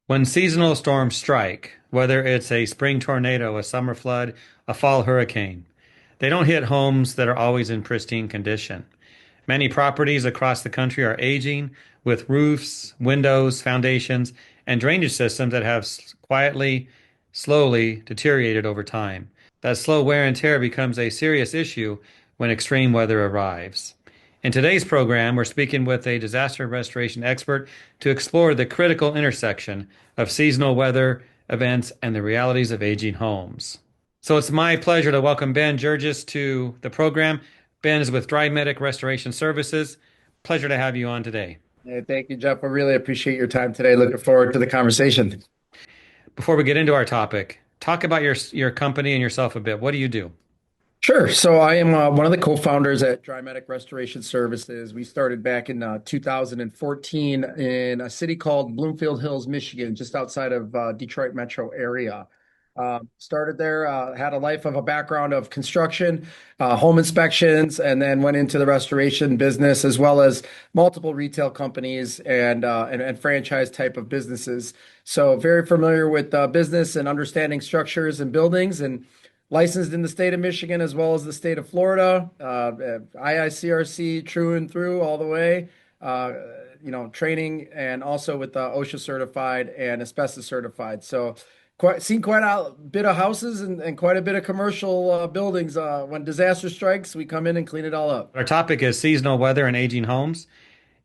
When seasonal storms strike, whether it's a spring tornado, a summer flood, a fall hurricane, they don't hit homes that are always in pristine condition. Many properties across the country are aging with roofs, windows, foundations, and drainage systems that have quietly, slowly deteriorated over time. That slow wear and tear becomes a serious issue when extreme weather arrives. In today's program, we're speaking with a disaster restoration expert to explore the critical intersection of seasonal weather events and the realities of aging homes. So it's my pleasure to welcome Ben Gergis to the program. Ben is with DRYmedic Restoration Services. Pleasure to have you on today. Hey, thank you, Jeff. I really appreciate your time today. Looking forward to the conversation. Before we get into our topic, talk about your company and yourself a bit. What do you do? Sure. So I am one of the co-founders at DRYmedic Restoration Services. We started back in 2014 in a city called Bloomfield Hills, Michigan, just outside of Detroit metro area. Started there, had a life of a background of construction, home inspections, and then went into the restoration business as well as multiple retail companies and franchise type of businesses. So very familiar with business and understanding structures and buildings, and licensed in the state of Michigan as well as the state of Florida, IICRC true and through all the way. Uh, Training and also with OSHA certified and asbestos certified. So seen quite a bit of houses and quite a bit of commercial buildings. When disaster strikes, we come in and clean it all up. Our topic is seasonal weather and aging homes.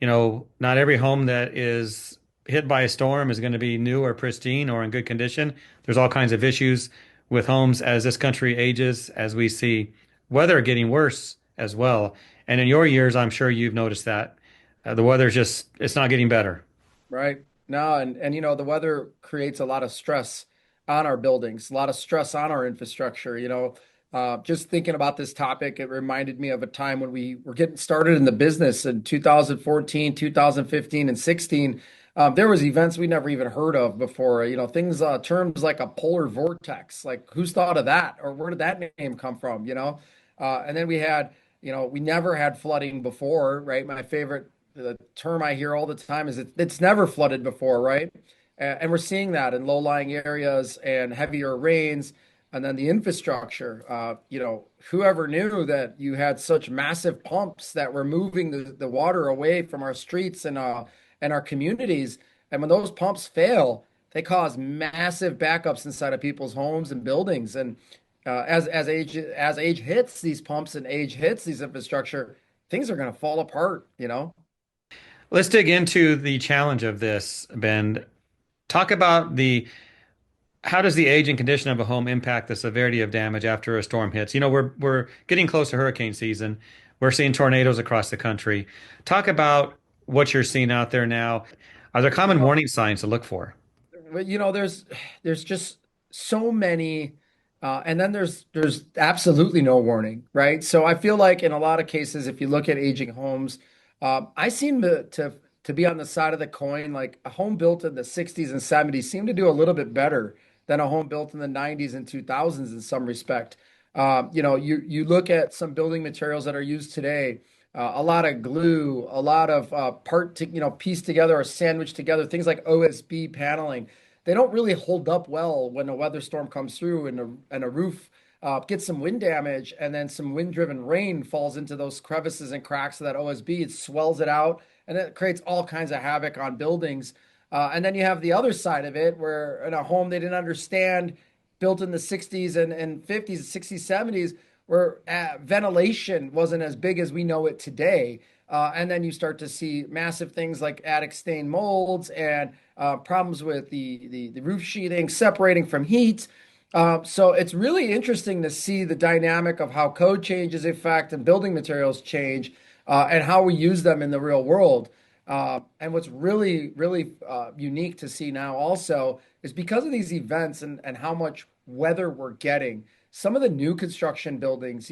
Not every home that is hit by a storm is going to be new or pristine or in good condition. There's all kinds of issues with homes as this country ages, as we see weather getting worse as well. And in your years, I'm sure you've noticed that the weather's it's not getting better. Right. No, and the weather creates a lot of stress on our buildings, a lot of stress on our infrastructure. Just thinking about this topic, it reminded me of a time when we were getting started in the business in 2014, 2015, and 16. There was events we never even heard of before. Things, terms like a polar vortex. Like, who's thought of that, or where did that name come from? And then we had, we never had flooding before, right? My favorite the term I hear all the time is it's never flooded before, right? And we're seeing that in low-lying areas and heavier rains, and then the infrastructure. Whoever knew that you had such massive pumps that were moving the water away from our streets and our communities, and when those pumps fail, they cause massive backups inside of people's homes and buildings. And as age hits these pumps and age hits these infrastructure, things are going to fall apart. Let's dig into the challenge of this, Ben. Talk about the how does the age and condition of a home impact the severity of damage after a storm hits? We're getting close to hurricane season. We're seeing tornadoes across the country. Talk about what you're seeing out there now. Are there common warning signs to look for? But there's just so many, and then there's absolutely no warning, right? So I feel like in a lot of cases, if you look at aging homes, I seem to be on the side of the coin. Like a home built in the 60s and 70s seemed to do a little bit better than a home built in the 90s and 2000s in some respect. You look at some building materials that are used today, a lot of glue, a lot of pieced together or sandwiched together, things like OSB paneling. They don't really hold up well when a weather storm comes through and a roof gets some wind damage, and then some wind-driven rain falls into those crevices and cracks of that OSB. It swells it out, and it creates all kinds of havoc on buildings. And then you have the other side of it, where in a home they didn't understand, built in the 60s and 50s, 60s, 70s, where ventilation wasn't as big as we know it today. And then you start to see massive things like attic stain molds and problems with the roof sheathing separating from heat. So it's really interesting to see the dynamic of how code changes affect and building materials change, and how we use them in the real world. And what's really, really unique to see now also is because of these events and how much weather we're getting. Some of the new construction buildings,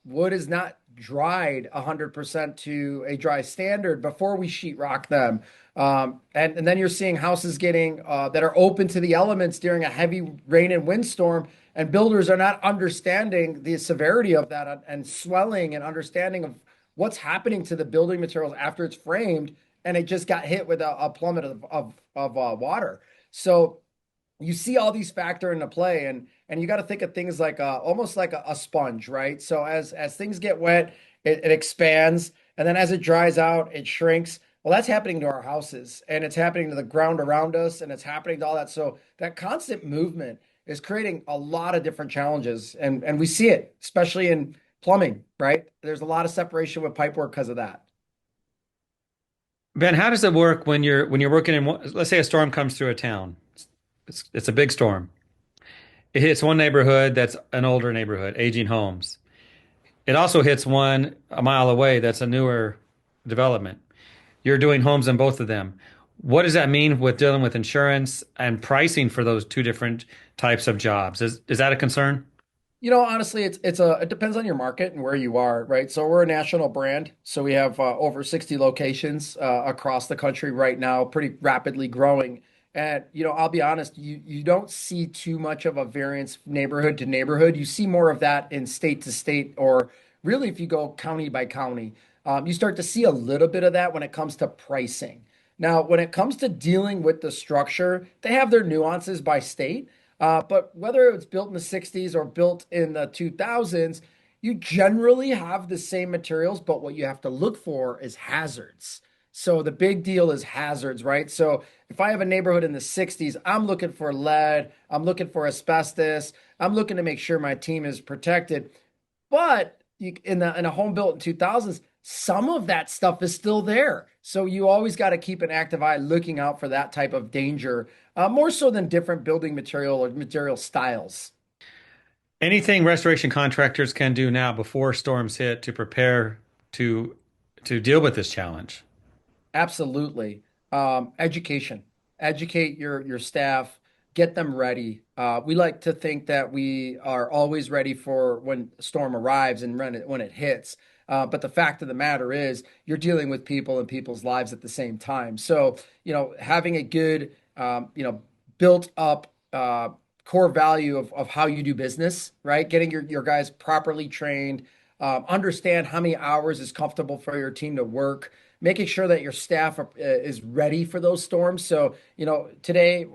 wood is not dried 100% to a dry standard before we sheetrock them. And then you're seeing houses getting that are open to the elements during a heavy rain and windstorm, and builders are not understanding the severity of that and swelling and understanding of what's happening to the building materials after it's framed and it just got hit with a plummet of water. So you see all these factor into play, and you got to think of things like almost like a sponge, right? So as things get wet, it expands, and then as it dries out, it shrinks. Well, that's happening to our houses, and it's happening to the ground around us, and it's happening to all that. So that constant movement is creating a lot of different challenges, and we see it, especially in plumbing, right? There's a lot of separation with pipework because of that. Ben, how does it work when you're working in let's say a storm comes through a town. It's a big storm. It hits one neighborhood that's an older neighborhood, aging homes. It also hits one a mile away that's a newer development. You're doing homes in both of them. What does that mean with dealing with insurance and pricing for those two different types of jobs? Is that a concern? Honestly, it depends on your market and where you are, right? So we're a national brand, so we have over 60 locations across the country right now, pretty rapidly growing. And I'll be honest, you don't see too much of a variance neighborhood to neighborhood. You see more of that in state to state, or really if you go county by county, you start to see a little bit of that when it comes to pricing. Now, when it comes to dealing with the structure, they have their nuances by state. But whether it's built in the 60s or built in the 2000s, you generally have the same materials, but what you have to look for is hazards. So the big deal is hazards, right? So if I have a neighborhood in the 60s, I'm looking for lead, I'm looking for asbestos, I'm looking to make sure my team is protected. But in a home built in 2000s, some of that stuff is still there. So you always got to keep an active eye looking out for that type of danger, more so than different building material or material styles. Anything restoration contractors can do now before storms hit to prepare to to deal with this challenge. Absolutely. Education. Educate your staff, get them ready. We like to think that we are always ready for when a storm arrives and when it hits. But the fact of the matter is, you're dealing with people and people's lives at the same time. So, having a good, built up core value of how you do business, right? Getting your guys properly trained, understand how many hours is comfortable for your team to work, making sure that your staff is ready for those storms. So, today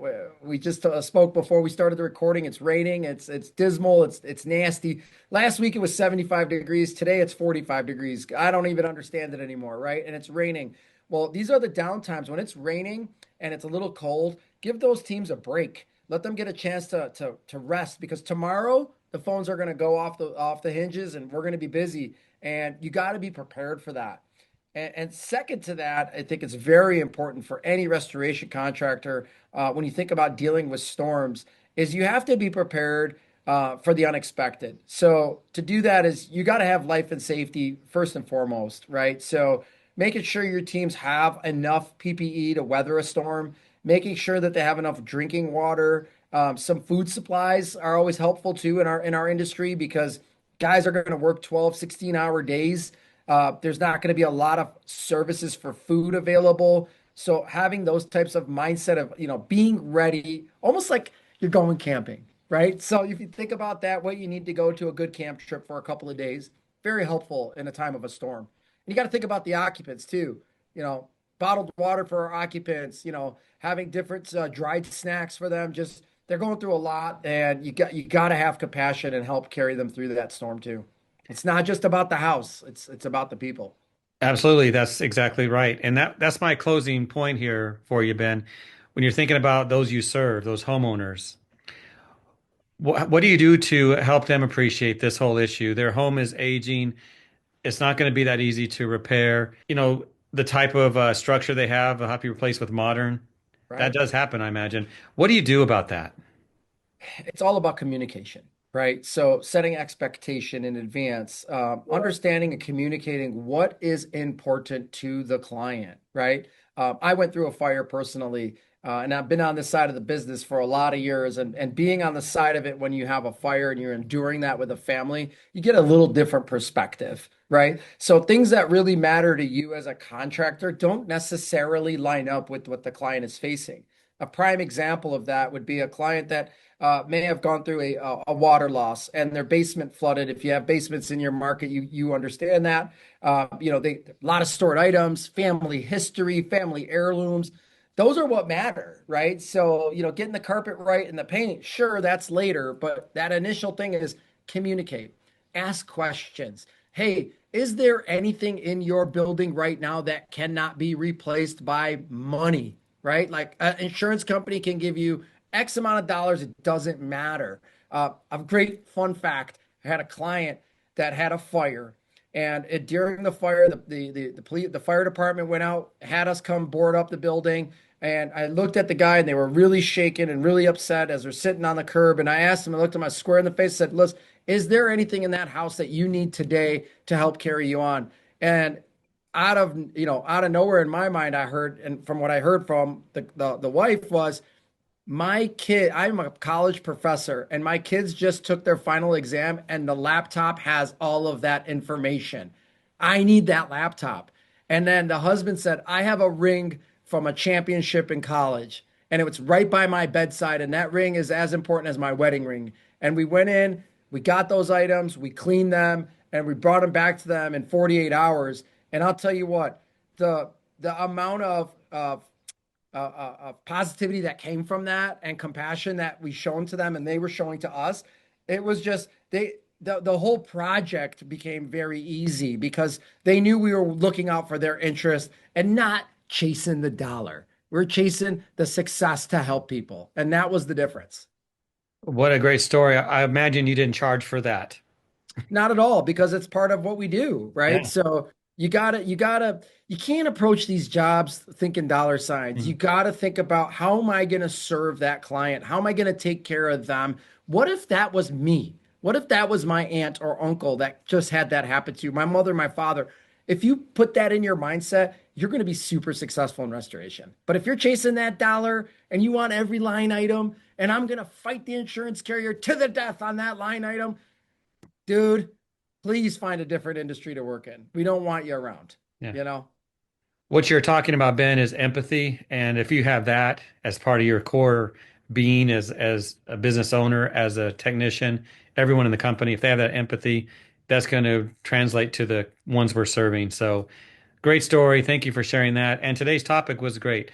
we just spoke before we started the recording. It's raining. It's dismal. It's nasty. Last week it was 75 degrees. Today it's 45 degrees. I don't even understand it anymore, right? And it's raining. Well, these are the downtimes when it's raining and it's a little cold. Give those teams a break. Let them get a chance to rest, because tomorrow the phones are going to go off the hinges and we're going to be busy. And you got to be prepared for that. And second to that, I think it's very important for any restoration contractor when you think about dealing with storms, is you have to be prepared for the unexpected. So to do that is you got to have life and safety first and foremost, right? So making sure your teams have enough PPE to weather a storm, making sure that they have enough drinking water. Some food supplies are always helpful too in our industry, because guys are going to work 12, 16-hour days. There's not going to be a lot of services for food available. So having those types of mindset of, being ready, almost like you're going camping, right? So if you think about that, what you need to go to a good camp trip for a couple of days, very helpful in a time of a storm. And you got to think about the occupants too, you know, bottled water for our occupants, having different dried snacks for them. Just they're going through a lot, and you got to have compassion and help carry them through that storm too. It's not just about the house. It's about the people. Absolutely, that's exactly right. And that's my closing point here for you, Ben. When you're thinking about those you serve, those homeowners, what do you do to help them appreciate this whole issue? Their home is aging. It's not going to be that easy to repair. The type of structure they have will have to be replaced with modern. That Right. does happen, I imagine. What do you do about that? It's all about communication, right? So setting expectation in advance, understanding and communicating what is important to the client, right? I went through a fire personally, and I've been on this side of the business for a lot of years. And being on the side of it when you have a fire and you're enduring that with a family, you get a little different perspective, right? So things that really matter to you as a contractor don't necessarily line up with what the client is facing. a prime example of that would be a client that may have gone through a water loss and their basement flooded. If you have basements in your market, you understand that. A lot of stored items, family history, family heirlooms. Those are what matter, right? So, getting the carpet right and the paint, sure, that's later, but that initial thing is communicate, ask questions. Hey, is there anything in your building right now that cannot be replaced by money, right? Like an insurance company can give you X amount of dollars, it doesn't matter. A great fun fact, I had a client that had a fire. And during the fire, the fire department went out, had us come board up the building. And I looked at the guy, and they were really shaken and really upset as they're sitting on the curb. And I asked him, I looked him square in the face, said, "Listen, is there anything in that house that you need today to help carry you on?" And out of nowhere in my mind, I heard, and from what I heard from the wife was, my kid, I'm a college professor, and my kids just took their final exam, and the laptop has all of that information. I need that laptop. And then the husband said, I have a ring from a championship in college, and it was right by my bedside, and that ring is as important as my wedding ring. And we went in, we got those items, we cleaned them, and we brought them back to them in 48 hours. And I'll tell you what, the amount of positivity that came from that and compassion that we shown to them and they were showing to us, it was just the whole project became very easy because they knew we were looking out for their interest and not chasing the dollar. We're chasing the success to help people, and that was the difference. What a great story. I imagine you didn't charge for that. Not at all, because it's part of what we do, right? Yeah. So you can't approach these jobs thinking dollar signs. You Mhm. gotta think about, how am I gonna serve that client? How am I gonna take care of them? What if that was me? What if that was my aunt or uncle that just had that happen to? My mother, my father. If you put that in your mindset, you're going to be super successful in restoration. But if you're chasing that dollar and you want every line item, and I'm going to fight the insurance carrier to the death on that line item, dude, please find a different industry to work in. We don't want you around, Yeah. you know? What you're talking about, Ben, is empathy. And if you have that as part of your core being as a business owner, as a technician, everyone in the company, if they have that empathy, that's going to translate to the ones we're serving. So great story. Thank you for sharing that. And today's topic was great.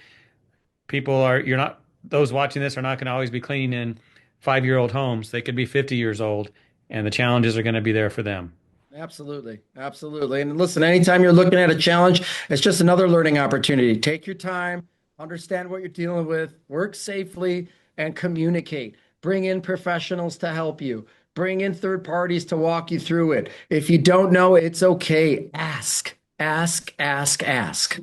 You're not, those watching this are not going to always be cleaning in 5-year-old homes. They could be 50 years old, and the challenges are going to be there for them. Absolutely. Absolutely. And listen, anytime you're looking at a challenge, it's just another learning opportunity. Take your time, understand what you're dealing with, work safely, and communicate. Bring in professionals to help you. Bring in third parties to walk you through it. If you don't know, it's okay. Ask, ask, ask, ask.